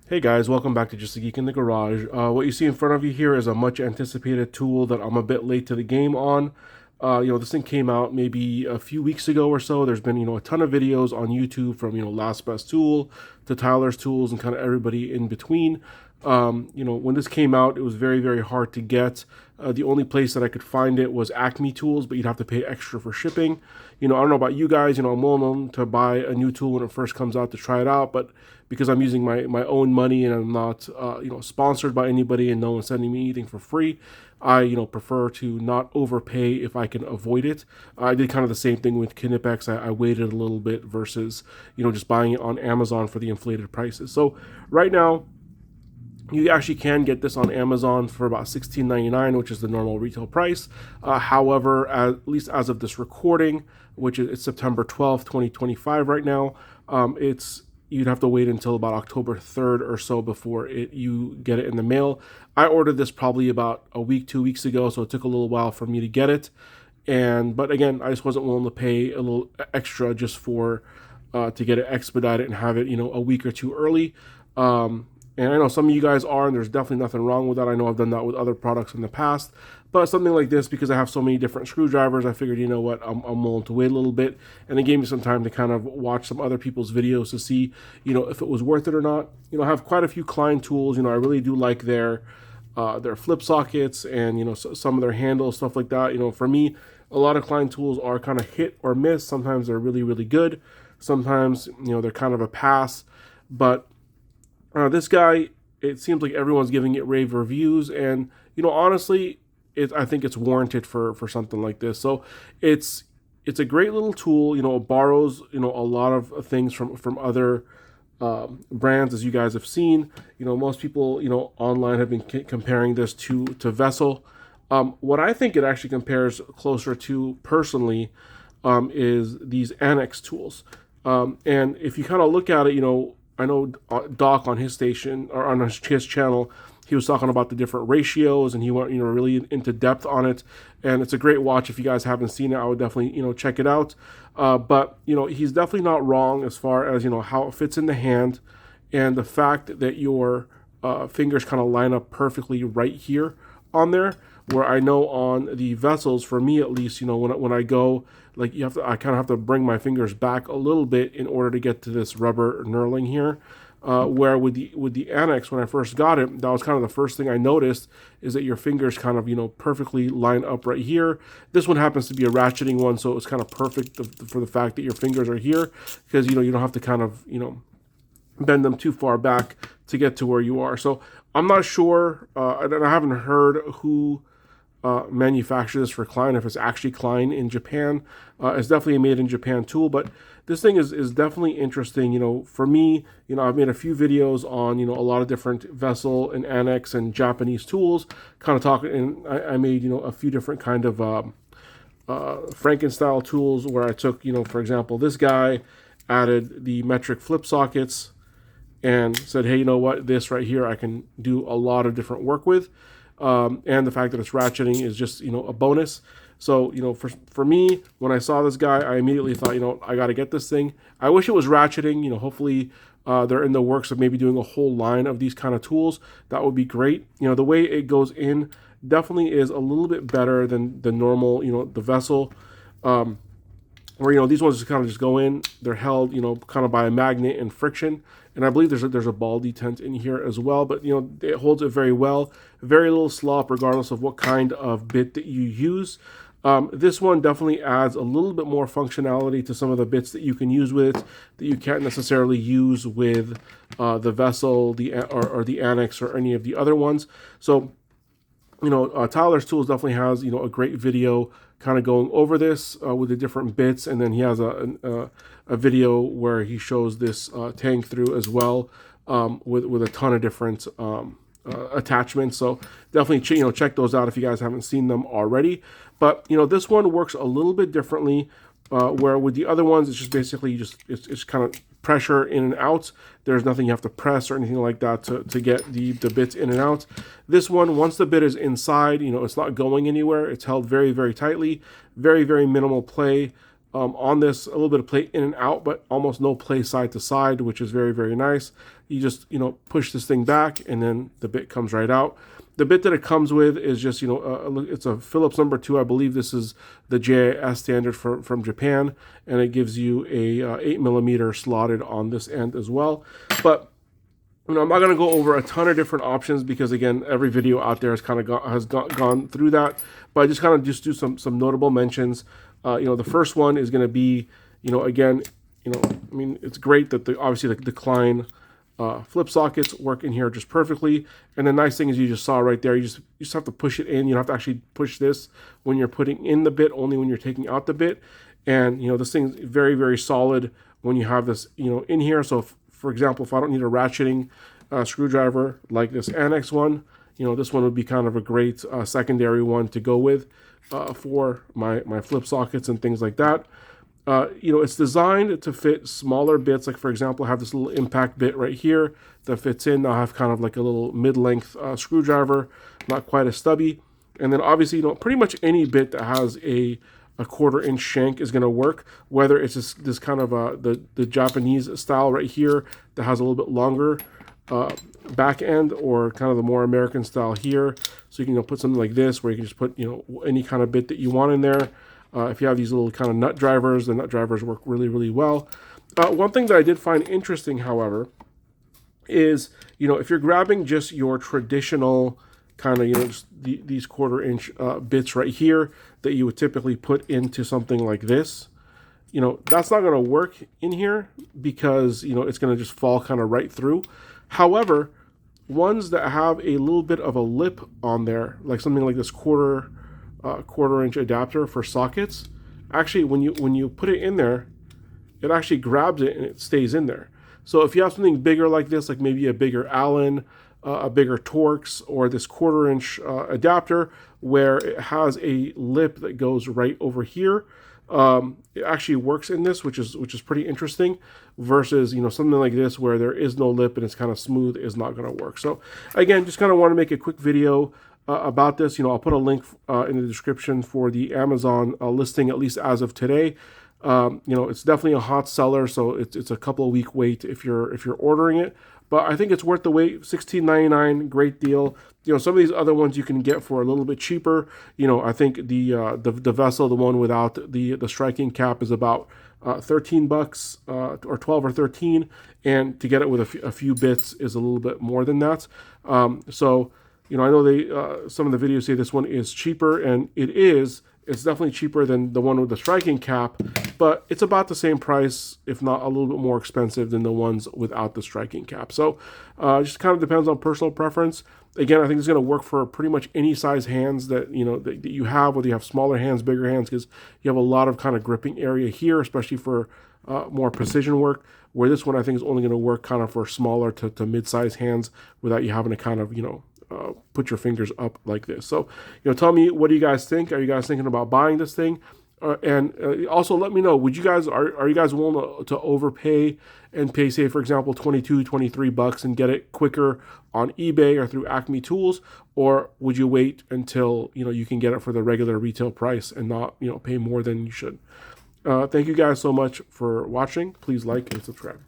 Hey guys, welcome back to Just a Geek in the Garage. What you see in front of you here is a much anticipated tool that I'm a bit late to the game on. This thing came out maybe a few weeks ago or so. There's been, a ton of videos on YouTube from, Last Best Tool to Tyler's Tools and kind of everybody in between. When this came out, it was very, very hard to get. The only place that I could find it was Acme Tools, but you'd have to pay extra for shipping. I don't know about you guys, I'm willing to buy a new tool when it first comes out to try it out, but because I'm using my own money and I'm not, sponsored by anybody and no one's sending me anything for free, I, prefer to not overpay if I can avoid it. I did kind of the same thing with Knipex. I waited a little bit versus, just buying it on Amazon for the inflated prices. So right now, you actually can get this on Amazon for about $16.99, which is the normal retail price. However, at least as of this recording, which is September 12th, 2025 right now, you'd have to wait until about October 3rd or so before you get it in the mail. I ordered this probably about a week, 2 weeks ago, so it took a little while for me to get it. But again, I just wasn't willing to pay a little extra just for to get it expedited and have it, a week or two early. And I know some of you guys are, and there's definitely nothing wrong with that. I know I've done that with other products in the past. But something like this, because I have so many different screwdrivers, I figured, I'm willing to wait a little bit. And it gave me some time to kind of watch some other people's videos to see, if it was worth it or not. I have quite a few Klein tools. I really do like their flip sockets and, some of their handles, stuff like that. For me, a lot of Klein tools are kind of hit or miss. Sometimes they're really, really good. Sometimes, they're kind of a pass. But this guy, it seems like everyone's giving it rave reviews, and honestly, I think it's warranted for something like this. So it's a great little tool. It borrows a lot of things from other brands, as you guys have seen. Most people online have been comparing this to Vessel. What I think it actually compares closer to personally is these annex tools. And if you kind of look at it, I know Doc on his station or on his channel, he was talking about the different ratios and he went, really into depth on it. And it's a great watch. If you guys haven't seen it, I would definitely, check it out. But he's definitely not wrong as far as, how it fits in the hand and the fact that your fingers kind of line up perfectly right here on there. Where I know on the vessels, for me at least, when I go, like I kind of have to bring my fingers back a little bit in order to get to this rubber knurling here. Where with the Annex, when I first got it, that was kind of the first thing I noticed is that your fingers kind of perfectly line up right here. This one happens to be a ratcheting one, so it's kind of perfect for the fact that your fingers are here because you don't have to kind of bend them too far back to get to where you are. So I'm not sure, and I haven't heard who manufacture this for Klein, if it's actually Klein in Japan. It's definitely a made in Japan tool, but this thing is definitely interesting. For me, I've made a few videos on, a lot of different Vessel and Annex and Japanese tools, kind of talking, and I made, a few different kind of Franken-style tools where I took, for example, this guy, added the metric flip sockets and said, hey, you know what, this right here, I can do a lot of different work with. And the fact that it's ratcheting is just, a bonus. So, for me, when I saw this guy, I immediately thought, I got to get this thing. I wish it was ratcheting. Hopefully they're in the works of maybe doing a whole line of these kind of tools. That would be great. The way it goes in definitely is a little bit better than the normal, the Vessel. Where these ones just kind of just go in, they're held kind of by a magnet and friction, and I believe there's a ball detent in here as well, but it holds it very well, very little slop regardless of what kind of bit that you use. This one definitely adds a little bit more functionality to some of the bits that you can use with it that you can't necessarily use with the Vessel, or the Annex or any of the other ones. So Tyler's Tools definitely has a great video kind of going over this with the different bits, and then he has a video where he shows this tank through as well with a ton of different attachments. So definitely check those out if you guys haven't seen them already. But this one works a little bit differently. Where with the other ones, it's just basically it's kind of pressure in and out. There's nothing you have to press or anything like that to get the bits in and out. This one, once the bit is inside, it's not going anywhere. It's held very, very tightly. Very, very minimal play on this. A little bit of play in and out, but almost no play side to side, which is very, very nice. you just, you know, push this thing back and then the bit comes right out. The bit that it comes with is just, you know, it's a Phillips number 2. I believe this is the JIS standard from Japan, and it gives you a 8mm slotted on this end as well. But you know, I'm not going to go over a ton of different options because, again, every video out there has kind of gone through that. But I just kind of just do some notable mentions. You know, the first one is going to be, you know, again, you know, I mean, it's great that obviously the Klein flip sockets work in here just perfectly. And the nice thing is, you just saw right there, you just have to push it in. You don't have to actually push this when you're putting in the bit, only when you're taking out the bit. And, you know, this thing's very, very solid when you have this, you know, in here. So for example, if I don't need a ratcheting screwdriver like this Annex one, you know, this one would be kind of a great secondary one to go with for my flip sockets and things like that. You know, it's designed to fit smaller bits. Like, for example, I have this little impact bit right here that fits in. I have kind of like a little mid-length screwdriver, not quite as stubby. And then obviously, you know, pretty much any bit that has a 1/4 inch shank is going to work, whether it's this kind of the Japanese style right here that has a little bit longer back end, or kind of the more American style here. So you can, you know, put something like this where you can just put, you know, any kind of bit that you want in there. If you have these little kind of nut drivers, the nut drivers work really, really well. One thing that I did find interesting, however, is, you know, if you're grabbing just your traditional kind of, you know, just these 1/4 inch bits right here that you would typically put into something like this, you know, that's not going to work in here because, you know, it's going to just fall kind of right through. However, ones that have a little bit of a lip on there, like something like this 1/4 inch adapter for sockets, actually when you put it in there, it actually grabs it and it stays in there. So if you have something bigger like this, like maybe a bigger Allen, a bigger Torx, or this 1/4 inch adapter where it has a lip that goes right over here, it actually works in this, which is pretty interesting, versus, you know, something like this where there is no lip and it's kind of smooth, is not going to work. So again, just kind of want to make a quick video about this. You know, I'll put a link in the description for the Amazon listing, at least as of today. You know, it's definitely a hot seller, so it's a couple of week wait if you're ordering it. But I think it's worth the wait. $16.99, great deal. You know, some of these other ones you can get for a little bit cheaper. You know, I think the Vessel, the one without the striking cap, is about $13 or 12 or 13, and to get it with a few bits is a little bit more than that. So, you know, I know some of the videos say this one is cheaper, and it is. It's definitely cheaper than the one with the striking cap, but it's about the same price, if not a little bit more expensive than the ones without the striking cap. So just kind of depends on personal preference. Again, I think it's going to work for pretty much any size hands that, you know, that you have, whether you have smaller hands, bigger hands, because you have a lot of kind of gripping area here, especially for more precision work, where this one I think is only going to work kind of for smaller to mid-size hands without you having to kind of, you know, put your fingers up like this. So, you know, tell me, what do you guys think? Are you guys thinking about buying this thing? And also let me know, would you guys, are you guys willing to overpay and pay, say, for example, $22, $23 and get it quicker on eBay or through Acme Tools? Or would you wait until, you know, you can get it for the regular retail price and not, you know, pay more than you should? Thank you guys so much for watching. Please like and subscribe.